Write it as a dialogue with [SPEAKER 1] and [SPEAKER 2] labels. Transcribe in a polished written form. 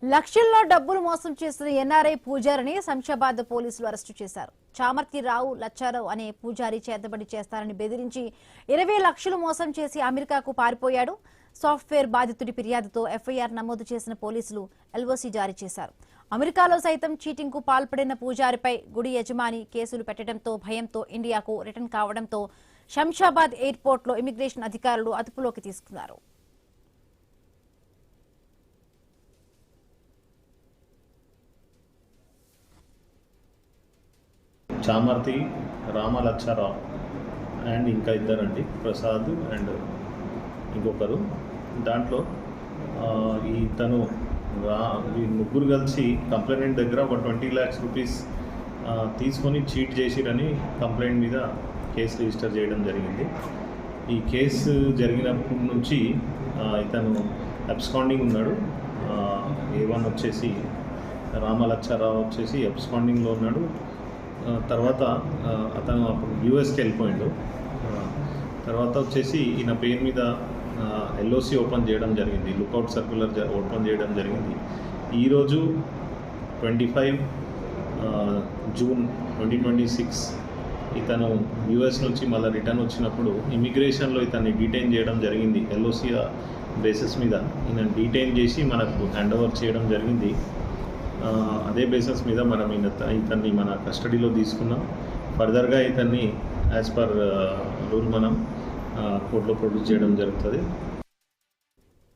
[SPEAKER 1] లక్షల్లో డబ్బులు మోసం చేసిన ఎన్ఆర్ఐ పూజారిని శంషాబాద్ పోలీసులు అరెస్టు చేశారు. చామర్తి రావు లచ్చారావు అనే పూజారి చేతబడి చేస్తారని బెదిరించి 20 లక్షలు మోసం చేసి అమెరికాకు పారిపోయాడు. సాఫ్ట్వేర్ బాధితుడి ఫిర్యాదుతో ఎఫ్ఐఆర్ నమోదు చేసిన పోలీసులు ఎల్ఓసీ జారీ చేశారు. అమెరికాలో సైతం చీటింగ్ కు పాల్పడిన పూజారిపై గుడి యజమాని కేసులు పెట్టడంతో భయంతో ఇండియాకు రిటర్న్ కావడంతో శంషాబాద్ ఎయిర్పోర్ట్లో ఇమిగ్రేషన్ అధికారులు అదుపులోకి తీసుకున్నారు.
[SPEAKER 2] చామర్తి రామలచ్చారావు అండ్ ఇంకా ఇద్దరండి, ప్రసాద్ అండ్ ఇంకొకరు. దాంట్లో తను ఈ ముగ్గురు కలిసి కంప్లైంట్ దగ్గర ఒక 20 lakhs రూపీస్ తీసుకొని చీట్ చేసిరని కంప్లైంట్ మీద కేసు రిజిస్టర్ చేయడం జరిగింది. ఈ కేసు జరిగినప్పటి నుంచి ఇతను అబ్స్కాండింగ్ ఉన్నాడు. A1 వచ్చేసి రామలచ్చారావు వచ్చేసి అబ్స్కాండింగ్లో ఉన్నాడు. తర్వాత అతను అప్పుడు యూఎస్కి వెళ్ళిపోయాడు. తర్వాత వచ్చేసి ఈయన పేరు మీద ఎల్ఓసి ఓపెన్ చేయడం జరిగింది, లుకౌట్ సర్క్యులర్ ఓపెన్ చేయడం జరిగింది. ఈరోజు 25 జూన్ 2026 ఇతను యూఎస్ నుంచి మళ్ళీ రిటర్న్ వచ్చినప్పుడు ఇమిగ్రేషన్లో ఇతన్ని డీటైన్ చేయడం జరిగింది. ఎల్ఓసి బేసిస్ మీద ఈయన డీటైన్ చేసి మనకు హ్యాండ్ ఓవర్ చేయడం జరిగింది. అదే బేసిస్ మీద మనం ఇతన్ని మన కస్టడీలో తీసుకున్నాం. ఫర్దర్గా ఇతన్ని యాజ్ పర్ రూల్ మనం కోర్టులో ప్రొడ్యూస్ చేయడం జరుగుతుంది.